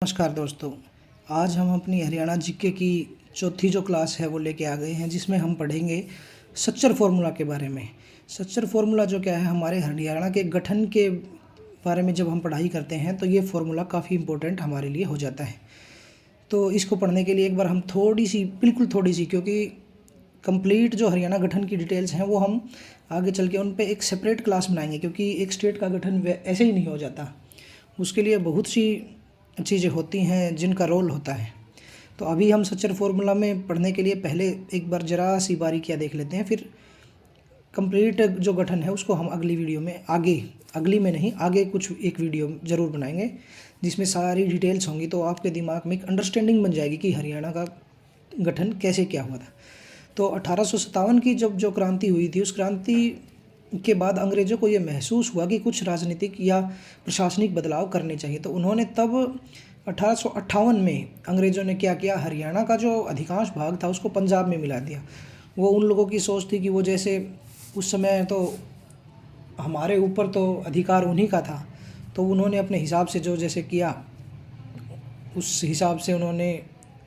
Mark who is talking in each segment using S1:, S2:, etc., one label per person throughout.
S1: नमस्कार दोस्तों। आज हम अपनी हरियाणा जीके की चौथी जो क्लास है वो लेके आ गए हैं, जिसमें हम पढ़ेंगे सच्चर फॉर्मूला के बारे में। सच्चर फॉर्मूला जो क्या है, हमारे हरियाणा के गठन के बारे में जब हम पढ़ाई करते हैं तो ये फॉर्मूला काफ़ी इम्पोर्टेंट हमारे लिए हो जाता है। तो इसको पढ़ने के लिए एक बार हम बिल्कुल थोड़ी सी, क्योंकि कंप्लीट जो हरियाणा गठन की डिटेल्स हैं वो हम आगे चल के उन पे एक सेपरेट क्लास बनाएंगे, क्योंकि एक स्टेट का गठन ऐसे ही नहीं हो जाता। उसके लिए बहुत सी चीज़ें होती हैं जिनका रोल होता है। तो अभी हम सच्चर फॉर्मूला में पढ़ने के लिए पहले एक बार ज़रा सी बारीकियाँ देख लेते हैं, फिर कंप्लीट जो गठन है उसको हम अगली वीडियो में आगे कुछ एक वीडियो ज़रूर बनाएंगे जिसमें सारी डिटेल्स होंगी। तो आपके दिमाग में एक अंडरस्टैंडिंग बन जाएगी कि हरियाणा का गठन कैसे क्या हुआ था। तो 1857 की जब जो क्रांति हुई थी, उस क्रांति के बाद अंग्रेज़ों को ये महसूस हुआ कि कुछ राजनीतिक या प्रशासनिक बदलाव करने चाहिए। तो उन्होंने तब 1858 में अंग्रेज़ों ने क्या किया, हरियाणा का जो अधिकांश भाग था उसको पंजाब में मिला दिया। वो उन लोगों की सोच थी कि वो जैसे उस समय तो हमारे ऊपर तो अधिकार उन्हीं का था, तो उन्होंने अपने हिसाब से जो जैसे किया उस हिसाब से उन्होंने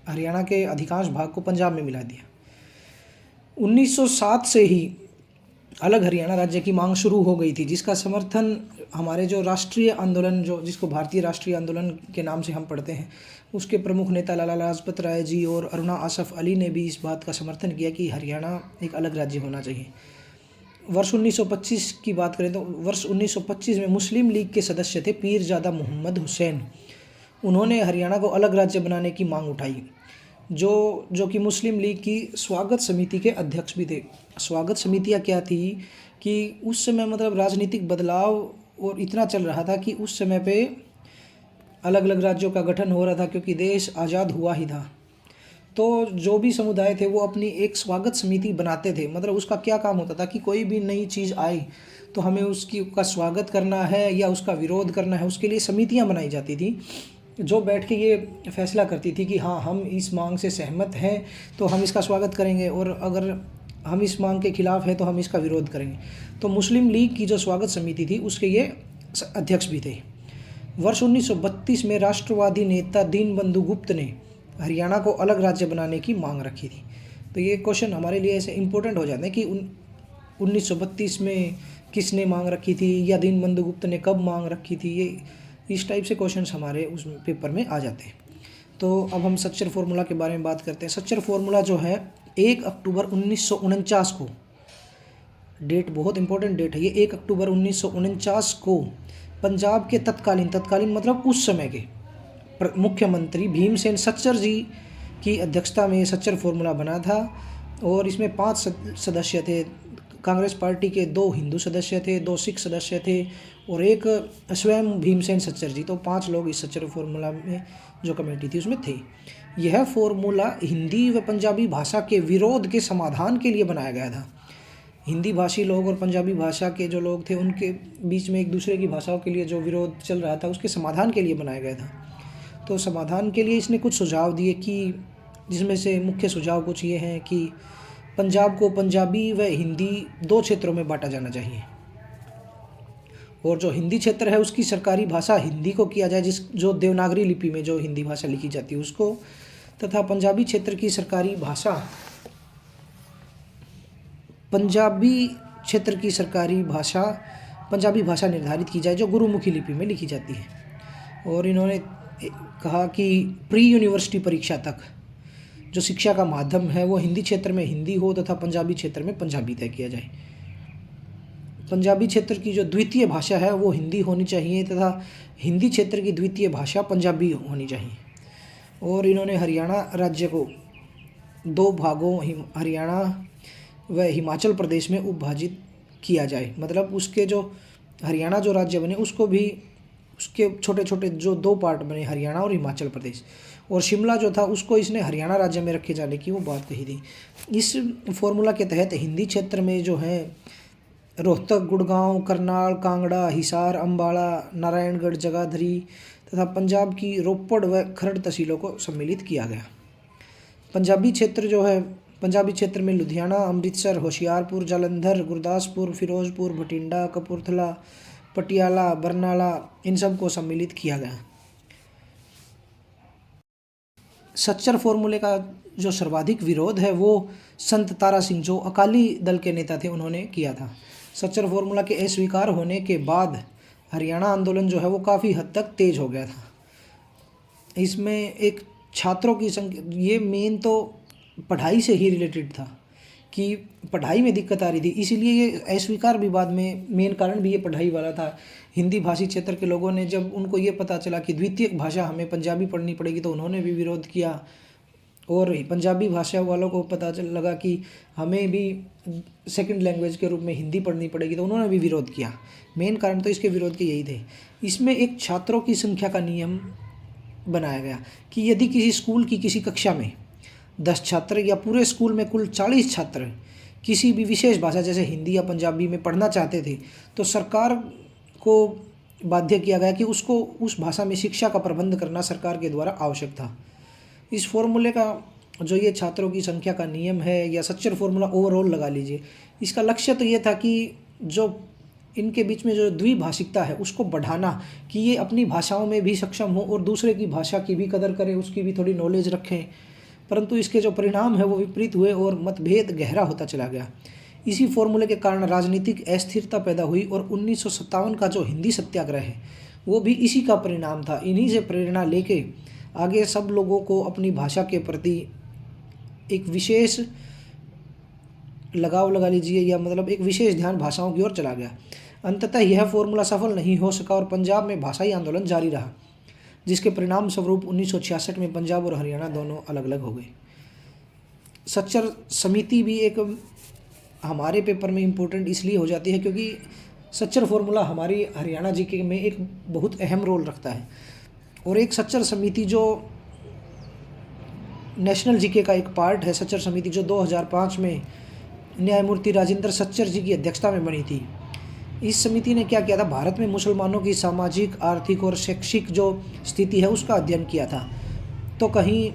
S1: हरियाणा के अधिकांश भाग को पंजाब में मिला दिया। 1907 से ही अलग हरियाणा राज्य की मांग शुरू हो गई थी, जिसका समर्थन हमारे जो राष्ट्रीय आंदोलन, जो जिसको भारतीय राष्ट्रीय आंदोलन के नाम से हम पढ़ते हैं, उसके प्रमुख नेता लाला लाजपत राय जी और अरुणा आसफ अली ने भी इस बात का समर्थन किया कि हरियाणा एक अलग राज्य होना चाहिए। वर्ष 1925 की बात करें तो वर्ष 1925 में मुस्लिम लीग के सदस्य थे पीरजादा मोहम्मद हुसैन। उन्होंने हरियाणा को अलग राज्य बनाने की मांग उठाई, जो कि मुस्लिम लीग की स्वागत समिति के अध्यक्ष भी थे। स्वागत समितियाँ क्या थी कि उस समय मतलब राजनीतिक बदलाव और इतना चल रहा था कि उस समय पे अलग अलग राज्यों का गठन हो रहा था, क्योंकि देश आज़ाद हुआ ही था। तो जो भी समुदाय थे वो अपनी एक स्वागत समिति बनाते थे। मतलब उसका क्या काम होता था कि कोई भी नई चीज़ आई तो हमें उसका स्वागत करना है या उसका विरोध करना है, उसके लिए समितियाँ बनाई जाती थी जो बैठ के ये फैसला करती थी कि हाँ, हम इस मांग से सहमत हैं तो हम इसका स्वागत करेंगे, और अगर हम इस मांग के खिलाफ हैं तो हम इसका विरोध करेंगे। तो मुस्लिम लीग की जो स्वागत समिति थी उसके ये अध्यक्ष भी थे। वर्ष 1932 में राष्ट्रवादी नेता दीनबंधु गुप्त ने हरियाणा को अलग राज्य बनाने की मांग रखी थी। तो ये क्वेश्चन हमारे लिए ऐसे इम्पोर्टेंट हो जाते हैं कि 1932 में किसने मांग रखी थी या दीनबंधु गुप्त ने कब मांग रखी थी। ये इस टाइप से क्वेश्चंस हमारे उस पेपर में आ जाते हैं। तो अब हम सच्चर फॉर्मूला के बारे में बात करते हैं। सच्चर फॉर्मूला जो है 1 अक्टूबर 1949 को, डेट बहुत इंपॉर्टेंट डेट है ये, 1 अक्टूबर 1949 को पंजाब के तत्कालीन मतलब उस समय के मुख्यमंत्री भीमसेन सच्चर जी की अध्यक्षता में सच्चर फॉर्मूला बना था। और इसमें 5 सदस्य थे। कांग्रेस पार्टी के 2 हिंदू सदस्य थे, 2 सिख सदस्य थे और एक स्वयं भीमसेन सच्चर जी। तो 5 लोग इस सच्चर फॉर्मूला में जो कमेटी थी उसमें थे। यह फॉर्मूला हिंदी व पंजाबी भाषा के विरोध के समाधान के लिए बनाया गया था। हिंदी भाषी लोग और पंजाबी भाषा के जो लोग थे उनके बीच में एक दूसरे की भाषाओं के लिए जो विरोध चल रहा था उसके समाधान के लिए बनाया गया था। तो समाधान के लिए इसने कुछ सुझाव दिए, कि जिसमें से मुख्य सुझाव कुछ ये हैं कि पंजाब को पंजाबी व हिंदी 2 क्षेत्रों में बांटा जाना चाहिए, और जो हिंदी क्षेत्र है उसकी सरकारी भाषा हिंदी को किया जाए, जो देवनागरी लिपि में जो हिंदी भाषा लिखी जाती है उसको, तथा पंजाबी क्षेत्र की सरकारी भाषा पंजाबी भाषा निर्धारित की जाए जो गुरुमुखी लिपि में लिखी जाती है। और इन्होंने कहा कि प्री यूनिवर्सिटी परीक्षा तक जो शिक्षा का माध्यम है वो हिंदी क्षेत्र में हिंदी हो तथा पंजाबी क्षेत्र में पंजाबी तय किया जाए। पंजाबी क्षेत्र की जो द्वितीय भाषा है वो हिंदी होनी चाहिए तथा हिंदी क्षेत्र की द्वितीय भाषा पंजाबी होनी चाहिए। और इन्होंने हरियाणा राज्य को 2 भागों हरियाणा व हिमाचल प्रदेश में उपविभाजित किया जाए। मतलब उसके जो हरियाणा जो राज्य बने उसको भी उसके छोटे छोटे जो 2 पार्ट बने, हरियाणा और हिमाचल प्रदेश, और शिमला जो था उसको इसने हरियाणा राज्य में रखे जाने की वो बात कही थी। इस फॉर्मूला के तहत हिंदी क्षेत्र में जो है रोहतक, गुड़गांव, करनाल, कांगड़ा, हिसार, अम्बाला, नारायणगढ़, जगाधरी तथा पंजाब की रोपड़ व खरड़ तहसीलों को सम्मिलित किया गया। पंजाबी क्षेत्र में लुधियाना, अमृतसर, होशियारपुर, जालंधर, गुरदासपुर, फिरोजपुर, भटिंडा, कपूरथला, पटियाला, बरनाला, इन सब को सम्मिलित किया गया। सच्चर फॉर्मूले का जो सर्वाधिक विरोध है वो संत तारा सिंह जो अकाली दल के नेता थे उन्होंने किया था। सच्चर फॉर्मूला के अस्वीकार होने के बाद हरियाणा आंदोलन जो है वो काफ़ी हद तक तेज हो गया था। इसमें एक छात्रों की संख्या, ये मेन तो पढ़ाई से ही रिलेटेड था कि पढ़ाई में दिक्कत आ रही थी, इसीलिए ये अस्वीकार भी बाद में मेन कारण भी ये पढ़ाई वाला था। हिंदी भाषी क्षेत्र के लोगों ने जब उनको ये पता चला कि द्वितीयक भाषा हमें पंजाबी पढ़नी पड़ेगी तो उन्होंने भी विरोध किया, और पंजाबी भाषा वालों को पता लगा कि हमें भी सेकंड लैंग्वेज के रूप में हिंदी पढ़नी पड़ेगी तो उन्होंने भी विरोध किया। मेन कारण तो इसके विरोध के यही थे। इसमें एक छात्रों की संख्या का नियम बनाया गया कि यदि किसी स्कूल की किसी कक्षा में 10 छात्र या पूरे स्कूल में कुल 40 छात्र किसी भी विशेष भाषा जैसे हिंदी या पंजाबी में पढ़ना चाहते थे तो सरकार को बाध्य किया गया कि उसको उस भाषा में शिक्षा का प्रबंध करना सरकार के द्वारा आवश्यक था। इस फॉर्मूले का जो ये छात्रों की संख्या का नियम है या सच्चर फॉर्मूला ओवरऑल लगा लीजिए, इसका लक्ष्य तो ये था कि जो इनके बीच में जो द्विभाषिकता है उसको बढ़ाना, कि ये अपनी भाषाओं में भी सक्षम हो और दूसरे की भाषा की भी कदर करें, उसकी भी थोड़ी नॉलेज रखें। परंतु इसके जो परिणाम है वो विपरीत हुए और मतभेद गहरा होता चला गया। इसी फॉर्मूले के कारण राजनीतिक अस्थिरता पैदा हुई और 1957 का जो हिंदी सत्याग्रह है वो भी इसी का परिणाम था। इन्हीं से प्रेरणा लेके आगे सब लोगों को अपनी भाषा के प्रति एक विशेष लगाव लगा लीजिए या मतलब एक विशेष ध्यान भाषाओं की ओर चला गया। अंततः यह फॉर्मूला सफल नहीं हो सका और पंजाब में भाषाई आंदोलन जारी रहा, जिसके परिणाम स्वरूप 1966 में पंजाब और हरियाणा दोनों अलग अलग हो गए। सच्चर समिति भी एक हमारे पेपर में इम्पोर्टेंट इसलिए हो जाती है क्योंकि सच्चर फॉर्मूला हमारी हरियाणा जीके में एक बहुत अहम रोल रखता है। और एक सच्चर समिति जो नेशनल जीके का एक पार्ट है, सच्चर समिति जो 2005 में न्यायमूर्ति राजेंद्र सच्चर जी की अध्यक्षता में बनी थी। इस समिति ने क्या किया था, भारत में मुसलमानों की सामाजिक, आर्थिक और शैक्षिक जो स्थिति है उसका अध्ययन किया था। तो कहीं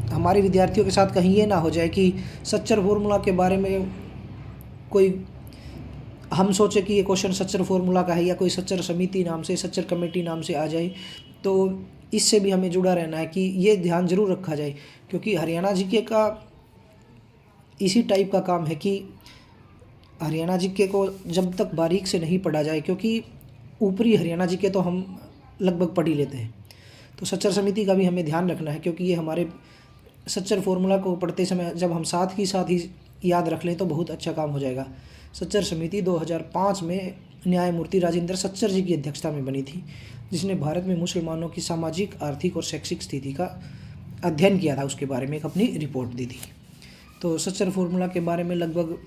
S1: हमारे विद्यार्थियों के साथ कहीं ये ना हो जाए कि सच्चर फॉर्मूला के बारे में कोई हम सोचे कि ये क्वेश्चन सच्चर फॉर्मूला का है या कोई सच्चर समिति नाम से, सच्चर कमेटी नाम से आ जाए। तो इससे भी हमें जुड़ा रहना है कि ये ध्यान जरूर रखा जाए, क्योंकि हरियाणा जीके का इसी टाइप का काम है कि हरियाणा जीके को जब तक बारीक से नहीं पढ़ा जाए, क्योंकि ऊपरी हरियाणा जीके तो हम लगभग पढ़ ही लेते हैं, तो सच्चर समिति का भी हमें ध्यान रखना है, क्योंकि ये हमारे सच्चर फॉर्मूला को पढ़ते समय जब हम साथ ही याद रख लें तो बहुत अच्छा काम हो जाएगा। सच्चर समिति 2005 में न्यायमूर्ति राजेंद्र सच्चर जी की अध्यक्षता में बनी थी, जिसने भारत में मुसलमानों की सामाजिक, आर्थिक और शैक्षिक स्थिति का अध्ययन किया था, उसके बारे में एक अपनी रिपोर्ट दी थी। तो सच्चर फॉर्मूला के बारे में लगभग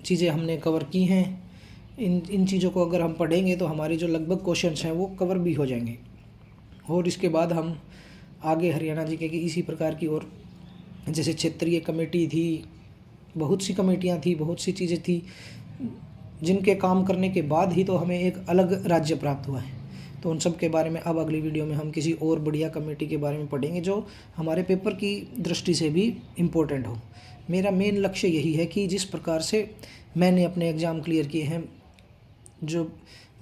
S1: चीज़ें हमने कवर की हैं। इन चीज़ों को अगर हम पढ़ेंगे तो हमारे जो लगभग क्वेश्चंस हैं वो कवर भी हो जाएंगे, और इसके बाद हम आगे हरियाणा जीके की इसी प्रकार की, और जैसे क्षेत्रीय कमेटी थी, बहुत सी कमेटियाँ थी, बहुत सी चीज़ें थी जिनके काम करने के बाद ही तो हमें एक अलग राज्य प्राप्त हुआ है। तो उन सब के बारे में अब अगली वीडियो में हम किसी और बढ़िया कमेटी के बारे में पढ़ेंगे जो हमारे पेपर की दृष्टि से भी इम्पोर्टेंट हो। मेरा मेन लक्ष्य यही है कि जिस प्रकार से मैंने अपने एग्ज़ाम क्लियर किए हैं, जो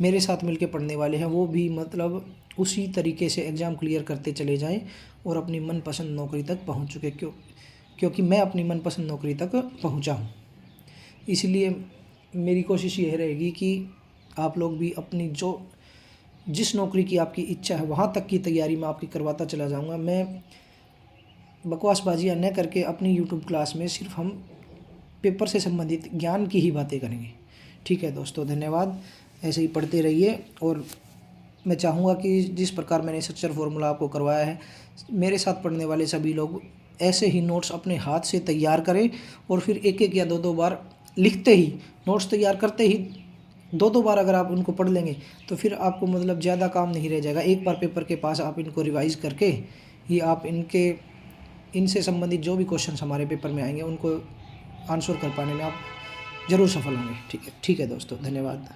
S1: मेरे साथ मिलके पढ़ने वाले हैं वो भी मतलब उसी तरीके से एग्ज़ाम क्लियर करते चले जाएं और अपनी मनपसंद नौकरी तक पहुंच चुके, क्योंकि मैं अपनी मनपसंद नौकरी तक पहुंचा हूं। इसलिए मेरी कोशिश यह रहेगी कि आप लोग भी अपनी जिस नौकरी की आपकी इच्छा है वहाँ तक की तैयारी मैं आपकी करवाता चला जाऊँगा। मैं बकवासबाजियाँ न करके अपनी यूट्यूब क्लास में सिर्फ हम पेपर से संबंधित ज्ञान की ही बातें करेंगे। ठीक है दोस्तों, धन्यवाद। ऐसे ही पढ़ते रहिए, और मैं चाहूँगा कि जिस प्रकार मैंने सच्चर फॉर्मूला आपको करवाया है, मेरे साथ पढ़ने वाले सभी लोग ऐसे ही नोट्स अपने हाथ से तैयार करें, और फिर एक एक या दो बार लिखते ही, नोट्स तैयार करते ही दो बार अगर आप उनको पढ़ लेंगे तो फिर आपको मतलब ज़्यादा काम नहीं रह जाएगा। एक बार पेपर के पास आप इनको रिवाइज़ करके ही आप इनसे संबंधित जो भी क्वेश्चंस हमारे पेपर में आएंगे उनको आंसर कर पाने में आप ज़रूर सफल होंगे। ठीक है दोस्तों, धन्यवाद।